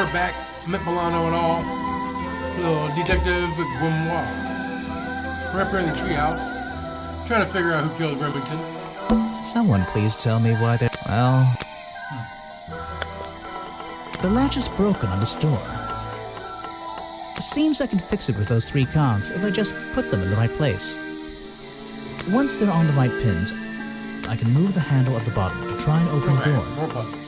we're back. Met Milano and all. Little Detective Grimoire. We're up here in the treehouse, trying to figure out who killed Remington. Someone please tell me why they're... Well... The latch is broken on this door. Seems I can fix it with those 3 cogs if I just put them in the right place. Once they're on the right pins, I can move the handle at the bottom to try and open the door. More puzzles.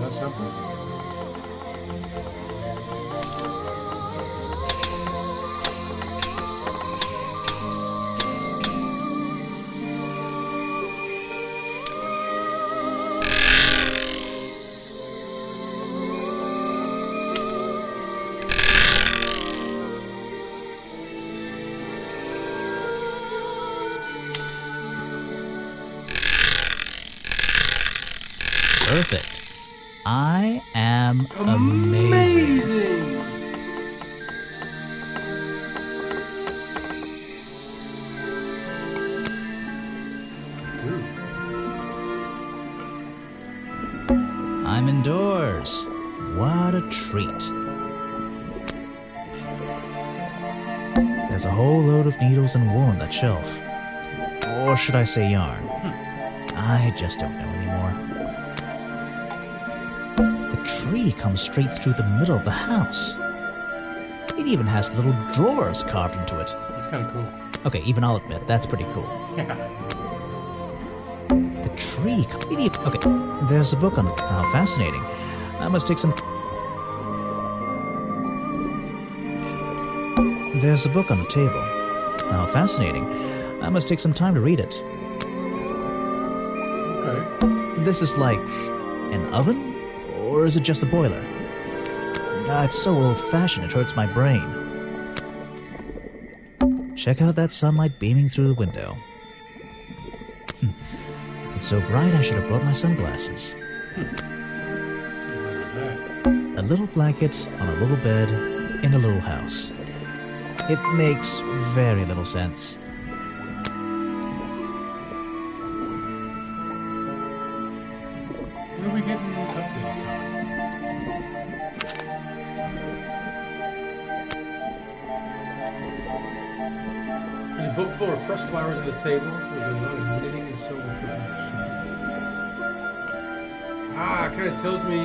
That's simple. Perfect. I am amazing. I'm indoors. What a treat. There's a whole load of needles and wool on that shelf. Or should I say yarn? I just don't know anymore. The tree comes straight through the middle of the house. It even has little drawers carved into it. That's kind of cool. Okay, even I'll admit, that's pretty cool. Yeah. The tree... Okay, there's a book on it. How fascinating. I must take some... There's a book on the table. How fascinating. I must take some time to read it. Okay. This is like an oven? Or is it just a boiler? It's so old-fashioned it hurts my brain. Check out that sunlight beaming through the window. It's so bright I should have brought my sunglasses. A little blanket on a little bed in a little house. It makes very little sense. What are we getting updates on? There's a book full of fresh flowers on the table. There's a lot of knitting and sewing equipment on the shelf. Ah, it kind of tells me.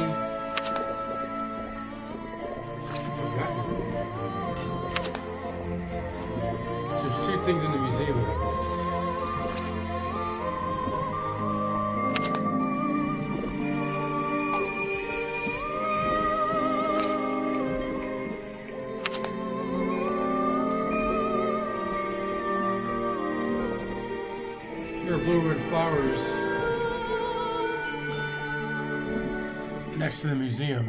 So there's 2 things in the museum that I missed. There are blue red flowers next to the museum.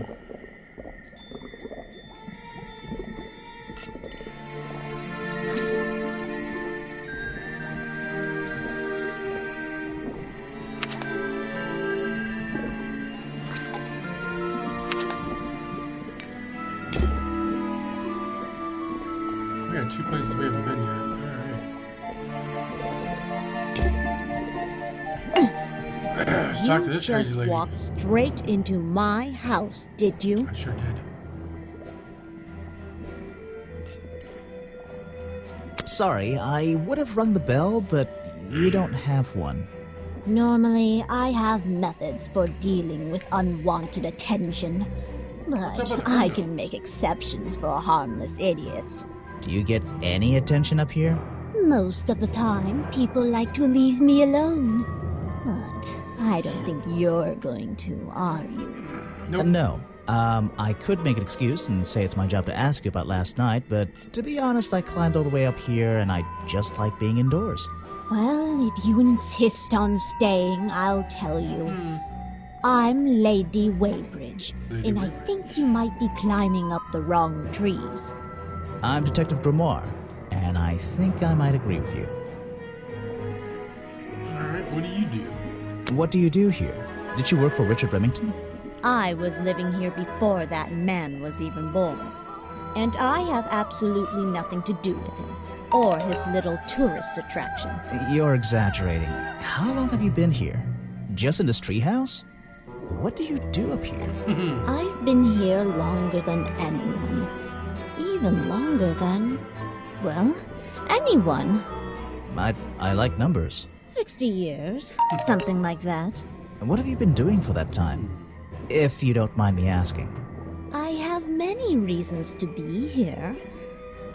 We got 2 places we haven't been yet. Let's talk to this crazy lady. You just walked straight into my house, did you? I sure did. Sorry, I would have rung the bell, but you don't have one. Normally, I have methods for dealing with unwanted attention, but I can make exceptions for harmless idiots. Do you get any attention up here? Most of the time, people like to leave me alone. But I don't think you're going to, are you? Nope. No. I could make an excuse and say it's my job to ask you about last night, but to be honest, I climbed all the way up here and I just like being indoors. Well, if you insist on staying, I'll tell you. I'm Lady Weybridge, and I think you might be climbing up the wrong trees. I'm Detective Grimoire, and I think I might agree with you. Alright, what do you do? What do you do here? Did you work for Richard Remington? I was living here before that man was even born. And I have absolutely nothing to do with him, or his little tourist attraction. You're exaggerating. How long have you been here? Just in this treehouse? What do you do up here? I've been here longer than anyone. Even longer than, well, anyone. I like numbers. 60 years, something like that. What have you been doing for that time? If you don't mind me asking. I have many reasons to be here,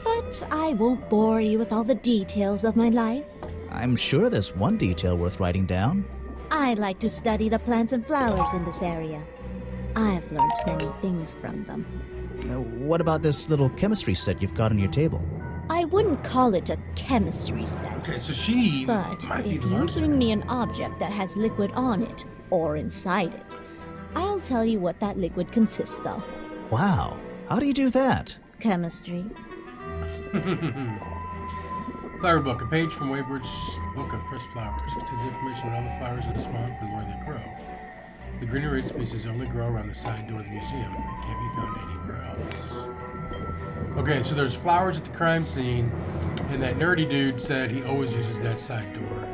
but I won't bore you with all the details of my life. I'm sure there's one detail worth writing down. I like to study the plants and flowers in this area. I've learned many things from them. What about this little chemistry set you've got on your table? I wouldn't call it a chemistry set. Okay, so she But might be if the you monster. bring me an object that has liquid on it, or inside it, I'll tell you what that liquid consists of. Wow, how do you do that? Chemistry. Flower book, a page from Wayward's book of pressed flowers. Contains information on all the flowers in the swamp and where they grow. The greenery species only grow around the side door of the museum. It can't be found anywhere else. Okay, so there's flowers at the crime scene, and that nerdy dude said he always uses that side door.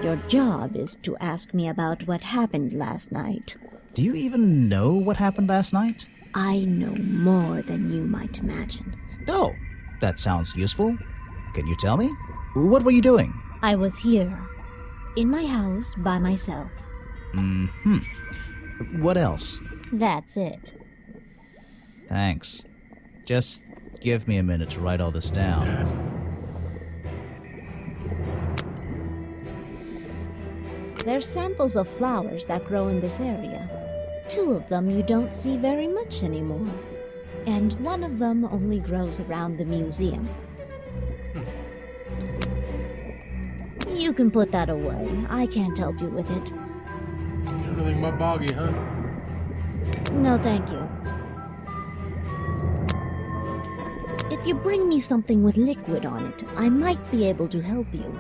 Your job is to ask me about what happened last night. Do you even know what happened last night? I know more than you might imagine. Oh, that sounds useful. Can you tell me? What were you doing? I was here, in my house, by myself. What else? That's it. Thanks. Just give me a minute to write all this down. There's samples of flowers that grow in this area. 2 of them you don't see very much anymore. And 1 of them only grows around the museum. You can put that away. I can't help you with it. You know nothing about Boggy, huh? No, thank you. If you bring me something with liquid on it, I might be able to help you.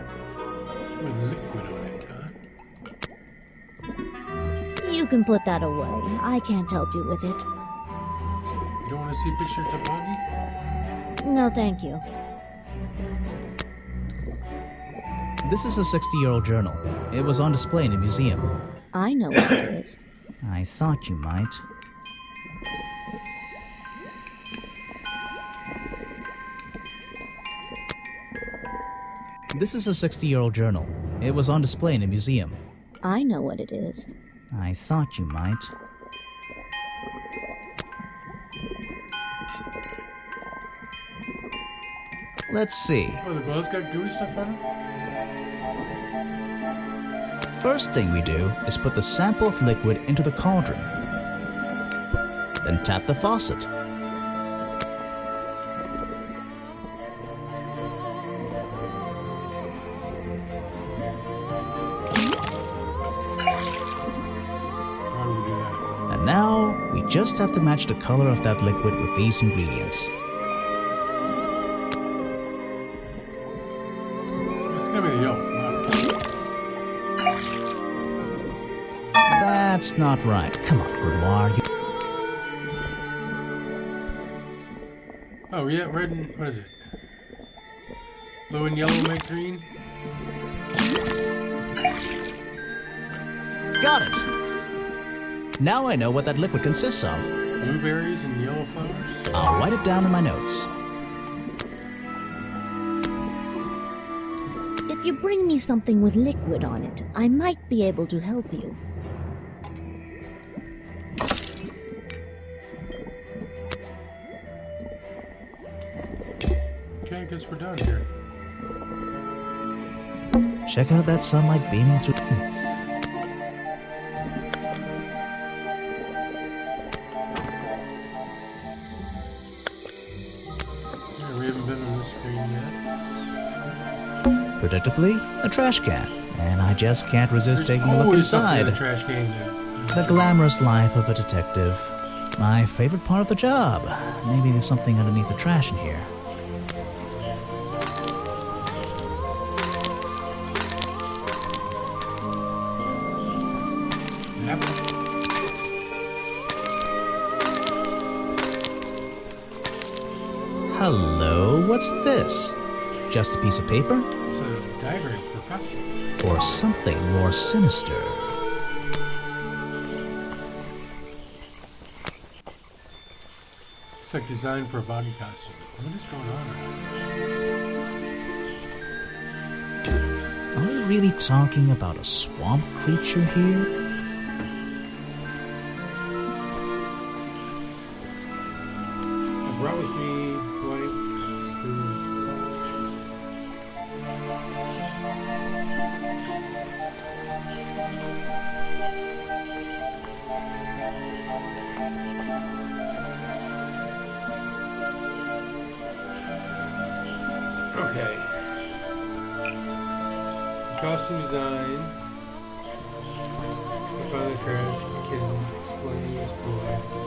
With liquid on it, huh? You can put that away. I can't help you with it. You don't want to see pictures of Boggy? No, thank you. This is a 60-year-old journal. It was on display in a museum. I know what it is. I thought you might. This is a 60-year-old journal. It was on display in a museum. I know what it is. I thought you might. Let's see. Oh, the glove's got gooey stuff on it? First thing we do is put the sample of liquid into the cauldron. Then tap the faucet. How do we do that? And now, we just have to match the color of that liquid with these ingredients. It's gonna be the yellow flower. That's not right. Come on, Grimoire. Oh, yeah, red and... what is it? Blue and yellow make green? Got it! Now I know what that liquid consists of. Blueberries and yellow flowers? I'll write it down in my notes. If you bring me something with liquid on it, I might be able to help you. Okay, I guess we're done here. Check out that sunlight beaming through. Yeah, we haven't been on this screen yet. Predictably, a trash can. And I just can't resist There's taking a look always something in inside. the trash can. The glamorous life of a detective. My favorite part of the job. Maybe there's something underneath the trash in here. Yep. Hello, what's this? Just a piece of paper? It's a diagram for a costume. Or something more sinister? It's like designed for a body costume. What is going on? Are we really talking about a swamp creature here? I brought with me white spoons. Okay. Costume design. Find the trash. Can explain these bullets.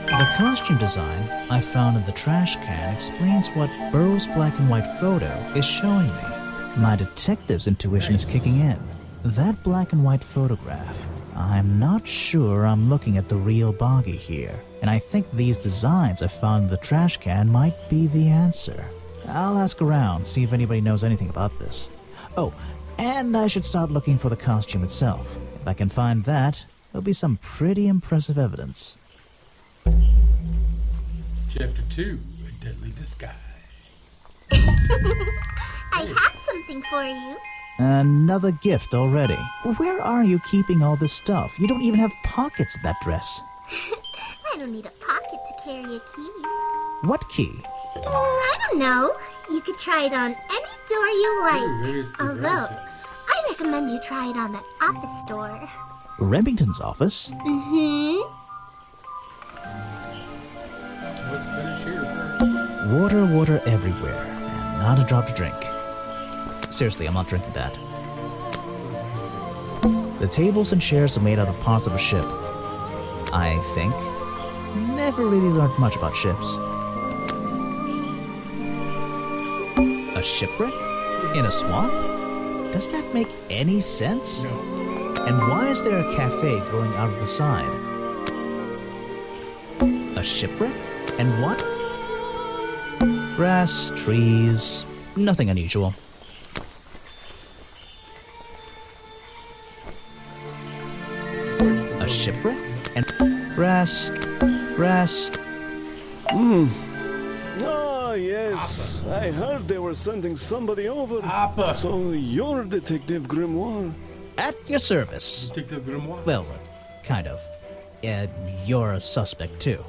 The costume design I found in the trash can explains what Burrow's black and white photo is showing me. My detective's intuition is kicking in. That black and white photograph. I'm not sure I'm looking at the real Boggy here, and I think these designs I found in the trash can might be the answer. I'll ask around, see if anybody knows anything about this. Oh, and I should start looking for the costume itself. If I can find that, there'll be some pretty impressive evidence. Chapter 2, A Deadly Disguise. I have something for you. Another gift already. Where are you keeping all this stuff? You don't even have pockets in that dress. I don't need a pocket to carry a key. What key? I don't know. You could try it on any door you Maybe like. it's the Although, relative. I recommend you try it on that office door. Remington's office? Mm-hmm. Let's finish here first. Water everywhere, and not a drop to drink. Seriously, I'm not drinking that. The tables and chairs are made out of parts of a ship. I think. Never really learned much about ships. A shipwreck? In a swamp? Does that make any sense? No. And why is there a cafe growing out of the side? A shipwreck? And what? Grass, trees, nothing unusual. A shipwreck? And grass. Ah, yes. I heard they were sending somebody over. Appa! So you're Detective Grimoire. At your service. Detective Grimoire. Well, kind of. You're a suspect too.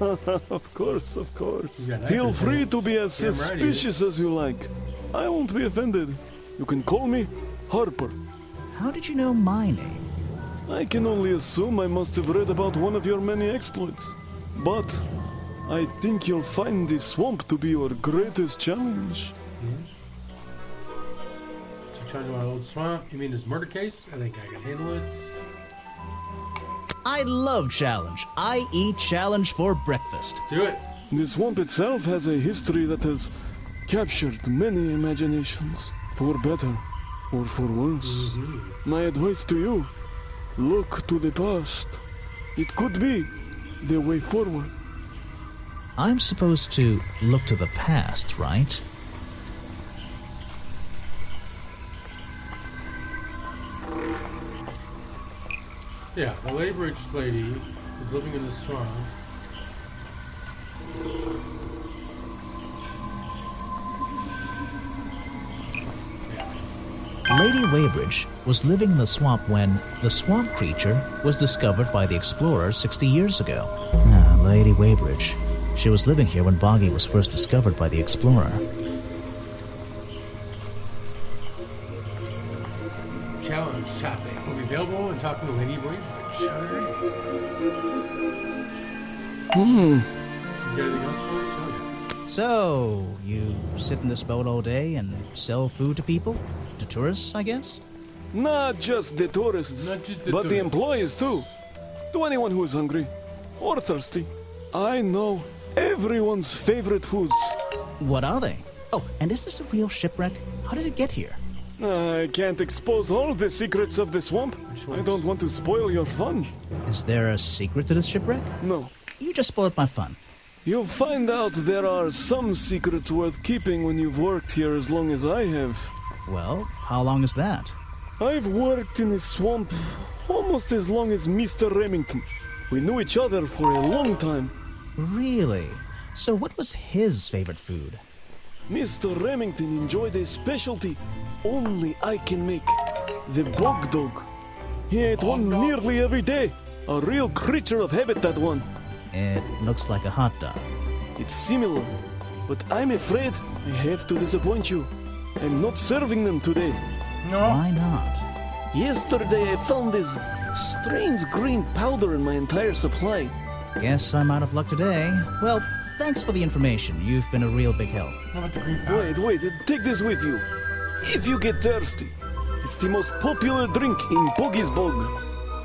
Of course, of course. You got Feel accents, free man. to be as Damn right, suspicious as you like. I won't be offended. You can call me Harper. How did you know my name? I can only assume I must have read about one of your many exploits. But I think you'll find the swamp to be your greatest challenge. So trying to my old swamp. You mean this murder case? I think I can handle it. I love challenge. I eat challenge for breakfast. Do it. The swamp itself has a history that has captured many imaginations, for better or for worse. My advice to you, look to the past. It could be the way forward. I'm supposed to look to the past, right? Yeah, the Laybridge lady is living in the swamp. Lady Weybridge was living in the swamp when the swamp creature was discovered by the explorers 60 years ago. Lady Weybridge. She was living here when Boggy was first discovered by the explorer. Challenge topic will be available and talking to Lady Weybridge. Alright. You got anything else for us? Okay. So, you sit in this boat all day and sell food to people? To tourists, I guess? Not just the tourists, Not just the but the tourists. employees too. To anyone who is hungry or thirsty. I know everyone's favorite foods. What are they? Oh, and is this a real shipwreck? How did it get here? I can't expose all the secrets of the swamp. I don't want to spoil your fun. Is there a secret to this shipwreck? No. You just spoiled my fun. You'll find out there are some secrets worth keeping when you've worked here as long as I have. Well, how long is that? I've worked in the swamp almost as long as Mr. Remington. We knew each other for a long time. Really? So what was his favorite food? Mr. Remington enjoyed a specialty only I can make. The bog dog. He ate one nearly every day. A real creature of habit, that one. It looks like a hot dog. It's similar, but I'm afraid I have to disappoint you. I'm not serving them today. No. Why not? Yesterday I found this strange green powder in my entire supply. Guess I'm out of luck today. Well, thanks for the information. You've been a real big help. How about the green powder? Wait, take this with you. If you get thirsty, it's the most popular drink in Boggy's Bog.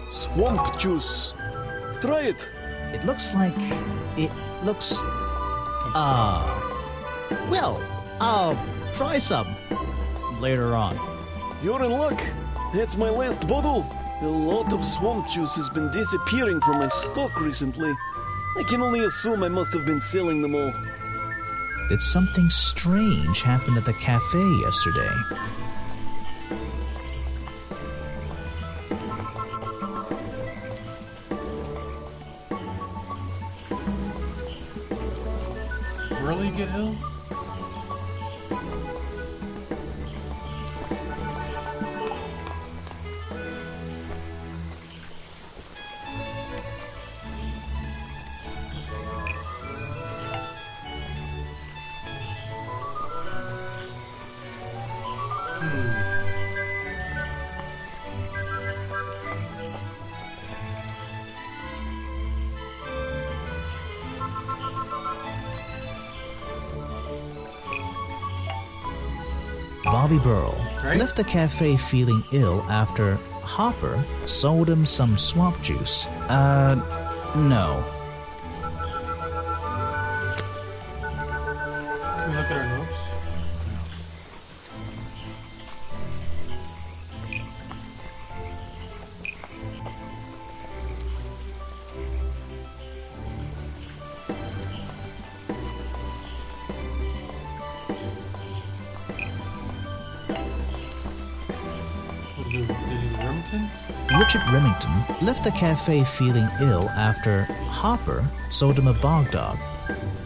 Swamp juice. Try it. It looks like... Well, I'll try some later on. You're in luck. That's my last bottle. A lot of swamp juice has been disappearing from my stock recently. I can only assume I must have been selling them all. Did something strange happen at the cafe yesterday? Really get ill? Bobby Burl Right? left the cafe feeling ill after Hopper sold him some swamp juice. No. Can we look at our notes? Was it Remington? Richard Remington left the cafe feeling ill after Hopper sold him a bog dog.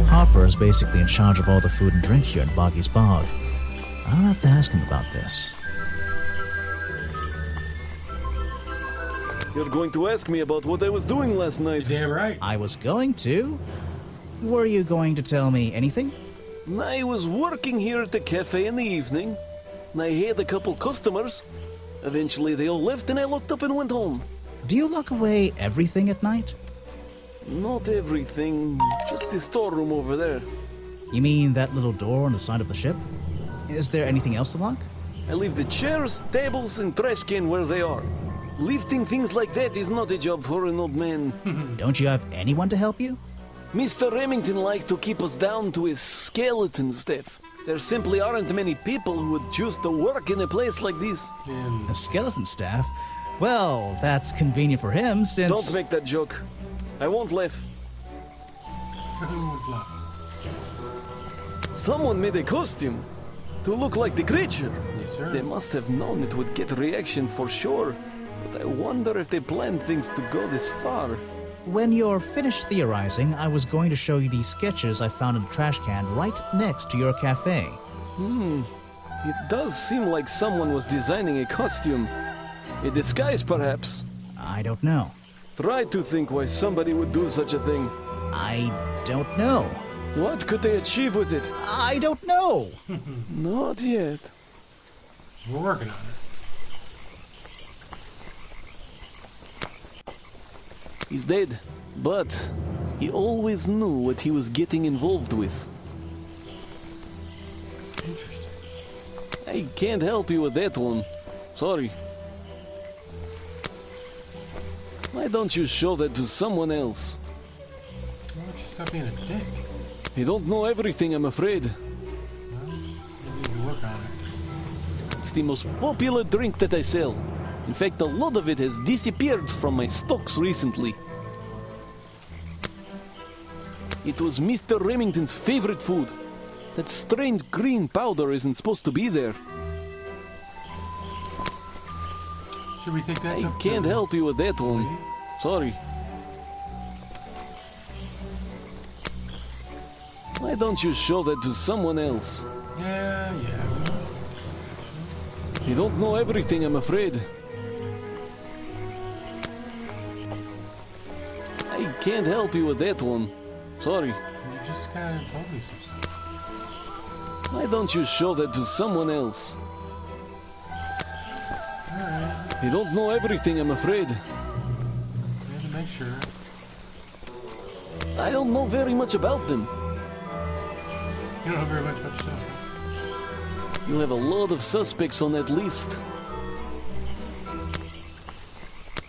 Hopper is basically in charge of all the food and drink here in Boggy's Bog. I'll have to ask him about this. You're going to ask me about what I was doing last night. Damn right. I was going to. Were you going to tell me anything? I was working here at the cafe in the evening. I had a couple customers. Eventually they all left and I locked up and went home. Do you lock away everything at night? Not everything, just the storeroom over there. You mean that little door on the side of the ship? Is there anything else to lock? I leave the chairs, tables, and trash can where they are. Lifting things like that is not a job for an old man. Don't you have anyone to help you? Mr. Remington liked to keep us down to his skeleton staff. There simply aren't many people who would choose to work in a place like this. And A skeleton staff? Well, that's convenient for him since... Don't make that joke. I won't laugh. who would laugh? Someone made a costume to look like the creature. Yes, sir. They must have known it would get a reaction for sure. But I wonder if they planned things to go this far. When you're finished theorizing, I was going to show you these sketches I found in the trash can right next to your cafe. It does seem like someone was designing a costume. A disguise, perhaps. I don't know. Try to think why somebody would do such a thing. I don't know. What could they achieve with it? I don't know. Not yet. We're working on it. He's dead, but he always knew what he was getting involved with. Interesting. I can't help you with that one. Sorry. Why don't you show that to someone else? Why don't you stop being a dick? You don't know everything, I'm afraid. Well, you need to work on it. It's the most popular drink that I sell. In fact, a lot of it has disappeared from my stocks recently. It was Mr. Remington's favorite food. That strange green powder isn't supposed to be there. Should we take that? I can't help you with that one. Sorry. Why don't you show that to someone else? Yeah. You don't know everything, I'm afraid. I can't help you with that one. Sorry. You just kind of told me some stuff. Why don't you show that to someone else? Alright. You don't know everything, I'm afraid. We have to make sure. I don't know very much about them. You don't know very much about yourself. You have a lot of suspects on that list.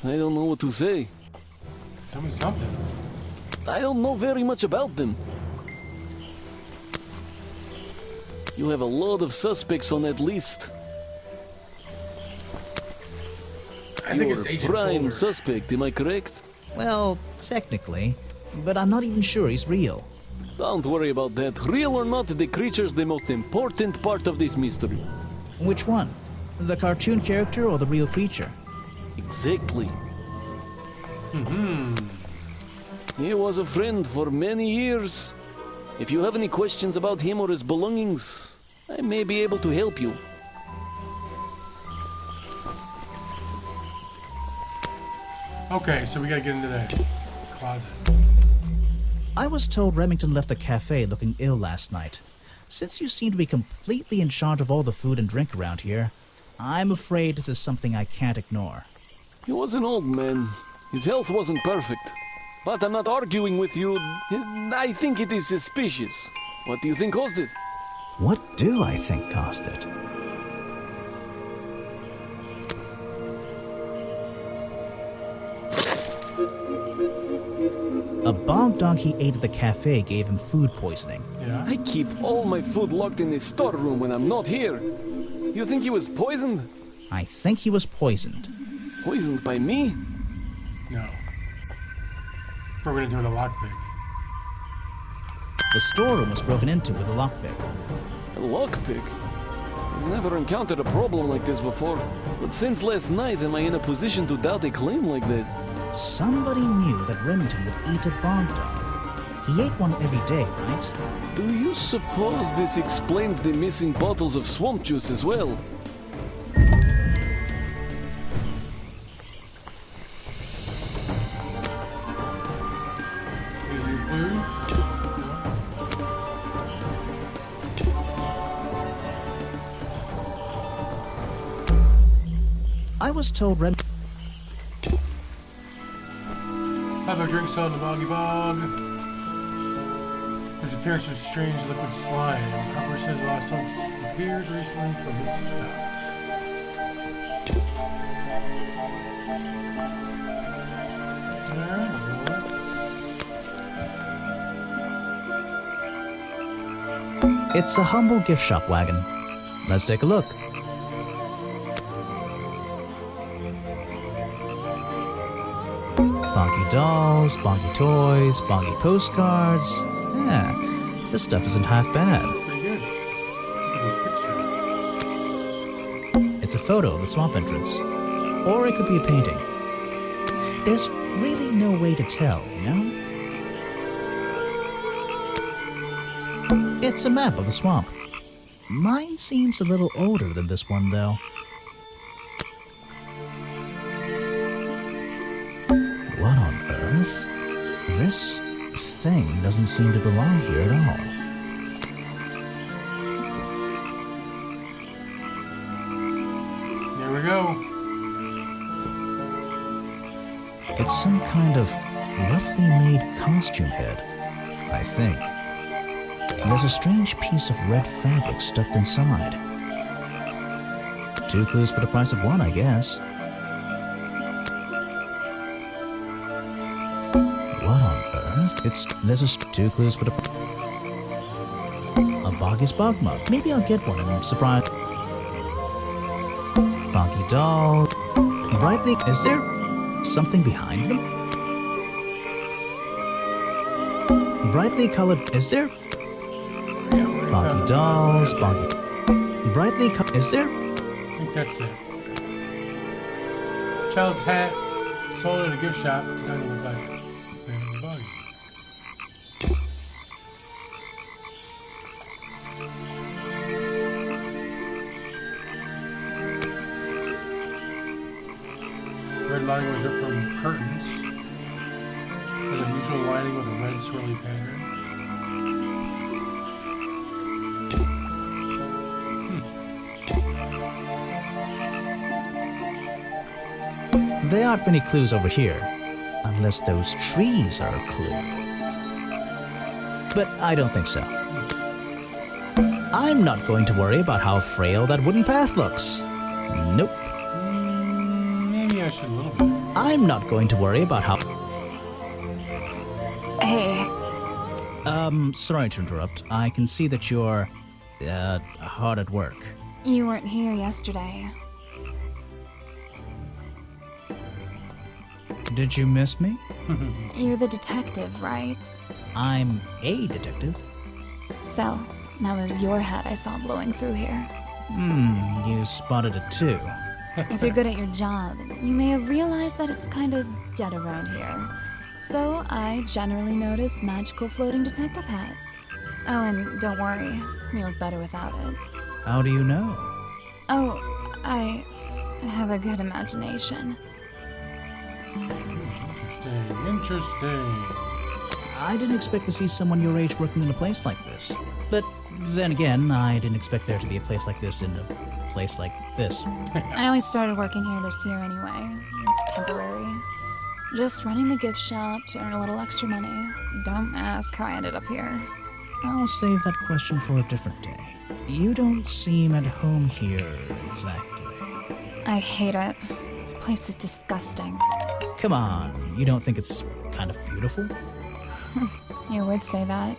I don't know what to say. Tell me something. I don't know very much about them. You have a lot of suspects on that list. I think You're it's a Agent prime Fuller. suspect, am I correct? Well, technically, but I'm not even sure he's real. Don't worry about that. Real or not, the creature's the most important part of this mystery. Which one? The cartoon character or the real creature? Exactly. He was a friend for many years. If you have any questions about him or his belongings, I may be able to help you. Okay, so we gotta get into that closet. I was told Remington left the cafe looking ill last night. Since you seem to be completely in charge of all the food and drink around here, I'm afraid this is something I can't ignore. He was an old man. His health wasn't perfect. But I'm not arguing with you. I think it is suspicious. What do you think caused it? What do I think caused it? A bog dog he ate at the cafe gave him food poisoning. Yeah? I keep all my food locked in the storeroom when I'm not here. You think he was poisoned? I think he was poisoned. Poisoned by me? No. We're gonna do it a lockpick. The storeroom was broken into with a lockpick. A lockpick? I've never encountered a problem like this before. But since last night, am I in a position to doubt a claim like that? Somebody knew that Remington would eat a bog dog. He ate one every day, right? Do you suppose this explains the missing bottles of swamp juice as well? Any clues? I was told Have a drink sold in the boggy bog. His appearance was strange liquid slime. Harper says the last one disappeared recently from this stuff. Alright, well, It's a humble gift shop wagon. Let's take a look. Bonky dolls, bonky toys, bonky postcards. Yeah, this stuff isn't half bad. pretty good. Look at those pictures. It's a photo of the swamp entrance. Or it could be a painting. There's really no way to tell, you know? It's a map of the swamp. Mine seems a little older than this one, though. What on earth? This thing doesn't seem to belong here at all. There we go. It's some kind of roughly made costume head, I think. There's a strange piece of red fabric stuffed inside. 2 clues for the price of 1, I guess. What on earth? There's 2 clues for the... A Boggy's Bog mug. Maybe I'll get one and surprise... Boggy doll... Brightly... Is there something behind them? Brightly colored... Is there... Boggy dolls, boggy... Brightly colored... Is there... I think that's it. Child's hat sold at a gift shop. Designed to look like a buggy. Red lining was ripped from curtains. There's an unusual lining with a red swirly pattern. There aren't many clues over here, unless those trees are a clue. But I don't think so. I'm not going to worry about how frail that wooden path looks. Nope. Maybe I should a little bit. I'm not going to worry about how... Hey, Sorry to interrupt. I can see that you're, hard at work. you weren't here yesterday. Did you miss me? You're the detective, right? I'm a detective. So, that was your hat I saw blowing through here. You spotted it too. If you're good at your job, you may have realized that it's kind of dead around here. So, I generally notice magical floating detective hats. Oh, and don't worry, you look better without it. How do you know? Oh, I have a good imagination. Interesting. I didn't expect to see someone your age working in a place like this. But then again, I didn't expect there to be a place like this in a place like this. I only started working here this year anyway. It's temporary. Just running the gift shop to earn a little extra money. Don't ask how I ended up here. I'll save that question for a different day. You don't seem at home here exactly. I hate it. This place is disgusting. Come on, you don't think it's kind of beautiful? You would say that.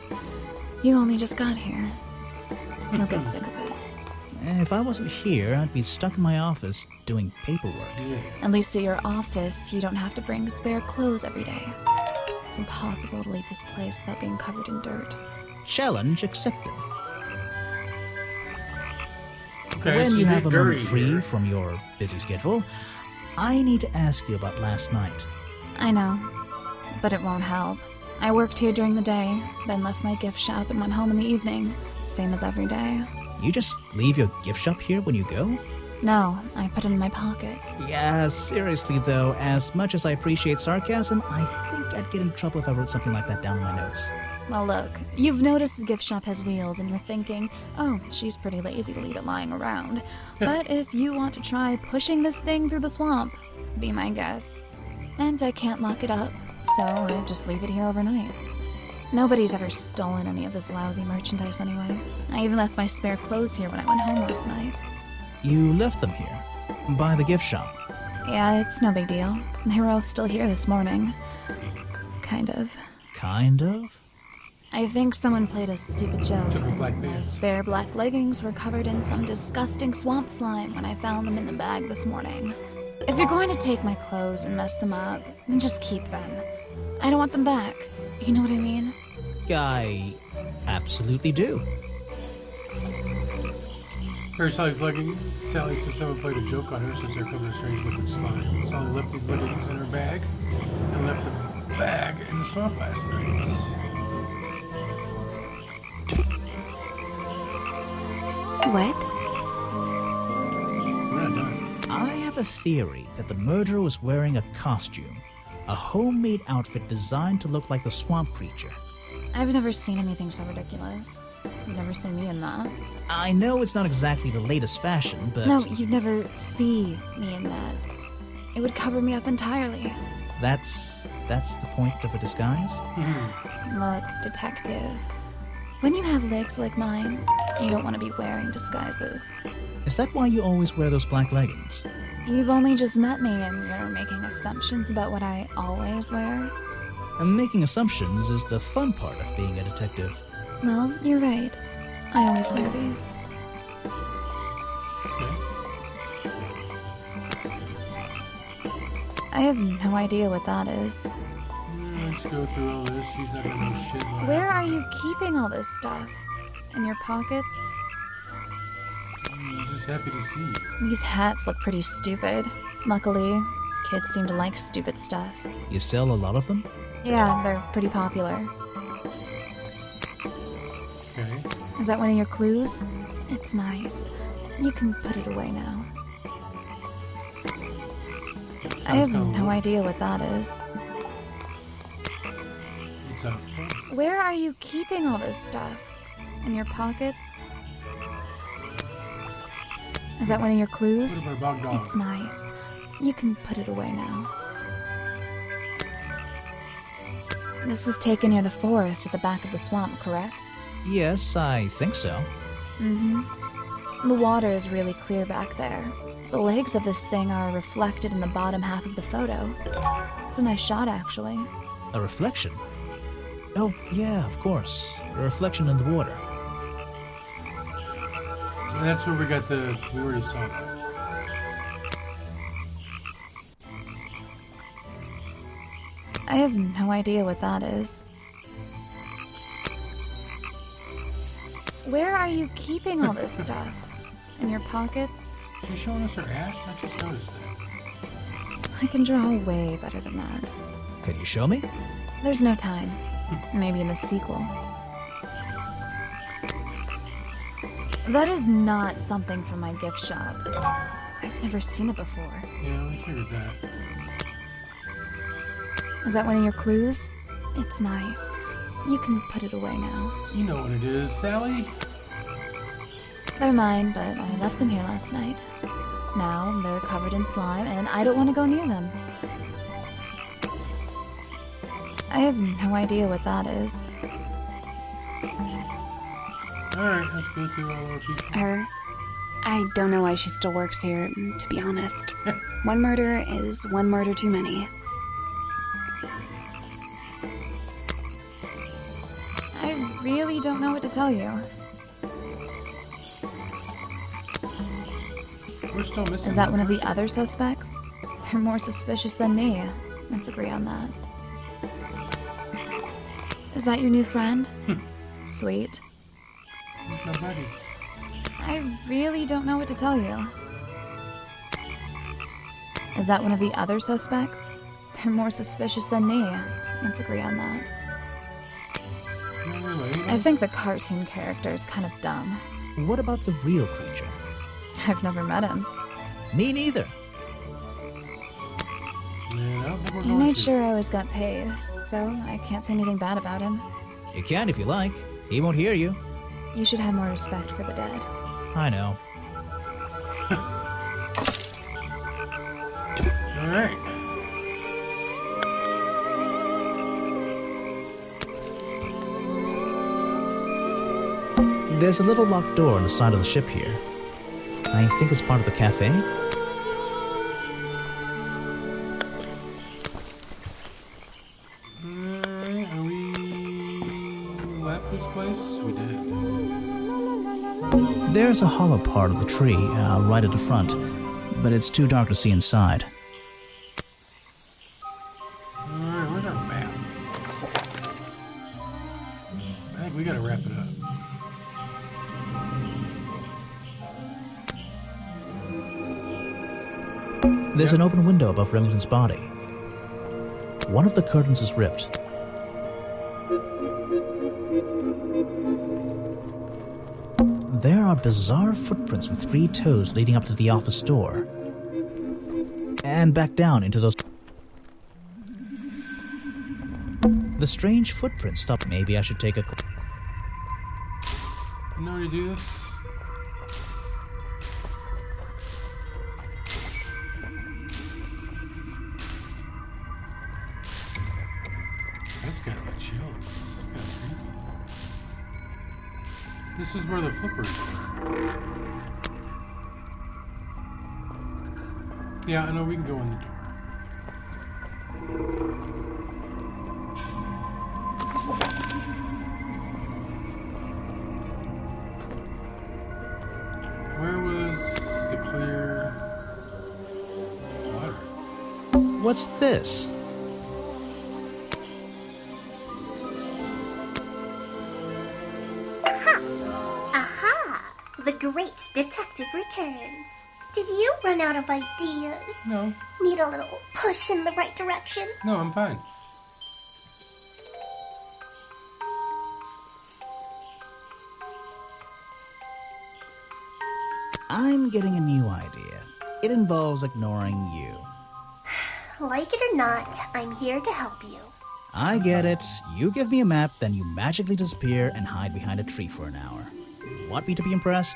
You only just got here. You'll get sick of it. If I wasn't here, I'd be stuck in my office doing paperwork. Yeah. At least at your office, you don't have to bring spare clothes every day. It's impossible to leave this place without being covered in dirt. Challenge accepted. Okay, When so you get have a moment dirty free here. from your busy schedule, I need to ask you about last night. I know, but it won't help. I worked here during the day, then left my gift shop and went home in the evening, same as every day. You just leave your gift shop here when you go? No, I put it in my pocket. Yeah, seriously though, as much as I appreciate sarcasm, I think I'd get in trouble if I wrote something like that down in my notes. Well, look, you've noticed the gift shop has wheels and you're thinking, oh, she's pretty lazy to leave it lying around. But if you want to try pushing this thing through the swamp, be my guest. And I can't lock it up, so I just leave it here overnight. Nobody's ever stolen any of this lousy merchandise anyway. I even left my spare clothes here when I went home last night. You left them here, by the gift shop. Yeah, it's no big deal. They were all still here this morning. Kind of. Kind of? I think someone played a stupid joke, Took the and black my pants. spare black leggings were covered in some disgusting swamp slime when I found them in the bag this morning. If you're going to take my clothes and mess them up, then just keep them. I don't want them back. You know what I mean? I absolutely do. Here's Sally's leggings. Sally says someone played a joke on her since they're covered in strange liquid slime. Sally left these leggings in her bag and left the bag in the swamp last night. What? We're not done. I have a theory that the murderer was wearing a costume, a homemade outfit designed to look like the swamp creature. I've never seen anything so ridiculous. You've never seen me in that. I know it's not exactly the latest fashion, but No, you'd never see me in that. It would cover me up entirely. that's the point of a disguise? Look, detective. When you have legs like mine, you don't want to be wearing disguises. Is that why you always wear those black leggings? You've only just met me and you're making assumptions about what I always wear. And making assumptions is the fun part of being a detective. Well, you're right. I always wear these. I have no idea what that is. Let's go through all this. She's not gonna know shit like Where are you keeping all this stuff? In your pockets? I'm just happy to see you. These hats look pretty stupid. Luckily, kids seem to like stupid stuff. You sell a lot of them? Yeah, they're pretty popular. Okay. Is that one of your clues? It's nice. You can put it away now. I have no idea what that is. It's a phone. Where are you keeping all this stuff? In your pockets? Is that one of your clues? What about a bog dog? It's nice. You can put it away now. This was taken near the forest at the back of the swamp, correct? Yes, I think so. Mm-hmm. The water is really clear back there. The legs of this thing are reflected in the bottom half of the photo. It's a nice shot, actually. A reflection? Oh, yeah, of course. A reflection in the water. And that's where we got the. We already saw that. I have no idea what that is. Where are you keeping all this stuff? In your pockets? She's showing us her ass? I just noticed that. I can draw way better than that. Can you show me? There's no time. Maybe in the sequel. That is not something from my gift shop. I've never seen it before. Yeah, I figured that. Is that one of your clues? It's nice. You can put it away now. You know what it is, Sally? They're mine, but I left them here last night. Now they're covered in slime, and I don't want to go near them. I have no idea what that is. Alright, let's go through all our people. Her? I don't know why she still works here, to be honest. One murder is one murder too many. I really don't know what to tell you. We're still missing. Is that one of the other suspects? They're more suspicious than me. Let's agree on that. Is that your new friend? Sweet. Where's my buddy? I really don't know what to tell you. Is that one of the other suspects? They're more suspicious than me. Let's agree on that. No, really. I think the cartoon character is kind of dumb. What about the real creature? I've never met him. Me neither. Yeah, I don't think we're He going made to. sure I always got paid, so I can't say anything bad about him. You can if you like. He won't hear you. You should have more respect for the dead. I know. Alright. There's a little locked door on the side of the ship here. I think it's part of the cafe. Alright, are we left this place? We did. There's a hollow part of the tree right at the front, but it's too dark to see inside. Alright, where's our map? I think we gotta wrap it up. There's an open window above Remington's body. One of the curtains is ripped. There are bizarre footprints with 3 toes leading up to the office door. And back down into those... The strange footprints stop. Maybe I should take a... You know how to do this? That's kind of a chill. This is kind of creepy. This is where the flippers are. Yeah, I know we can go in the door. Where was the clear water? What's this? Aha! The great detective returns. Did you run out of ideas? No. Need a little push in the right direction? No, I'm fine. I'm getting a new idea. It involves ignoring you. Like it or not, I'm here to help you. I get it. You give me a map, then you magically disappear and hide behind a tree for an hour. You want me to be impressed?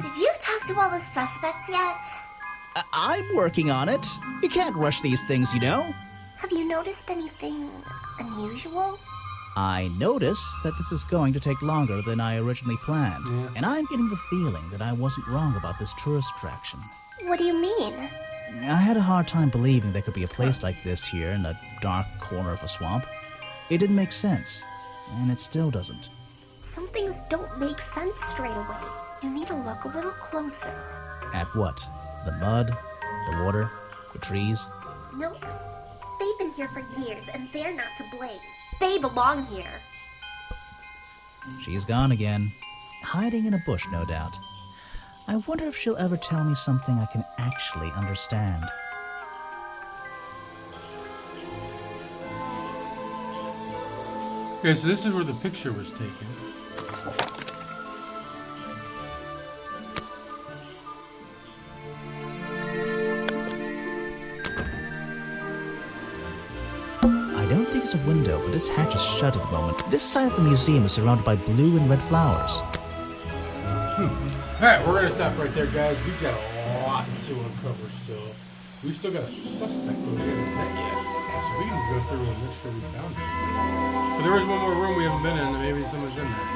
Did you talk to all the suspects yet? I'm working on it. You can't rush these things, you know. Have you noticed anything unusual? I notice that this is going to take longer than I originally planned, and I'm getting the feeling that I wasn't wrong about this tourist attraction. What do you mean? I had a hard time believing there could be a place like this here in a dark corner of a swamp. It didn't make sense, and it still doesn't. Some things don't make sense straight away. You need to look a little closer. At what? The mud? The water? The trees? Nope. They've been here for years, and they're not to blame. They belong here. She's gone again. Hiding in a bush, no doubt. I wonder if she'll ever tell me something I can actually understand. Okay, so this is where the picture was taken. I don't think it's a window, but this hatch is shut at the moment. This side of the museum is surrounded by blue and red flowers. Alright, we're gonna stop right there, guys. We've got a lot to uncover still. We've still got a suspect that we haven't met yet. So we can go through and make sure we found him. But there is one more room we haven't been in, and maybe someone's in there.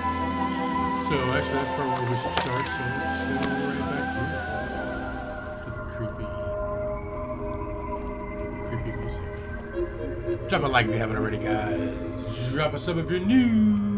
So actually that's probably where we should start, so let's go right back here. To the creepy music. Drop a like if you haven't already, guys. Drop a sub if you're new.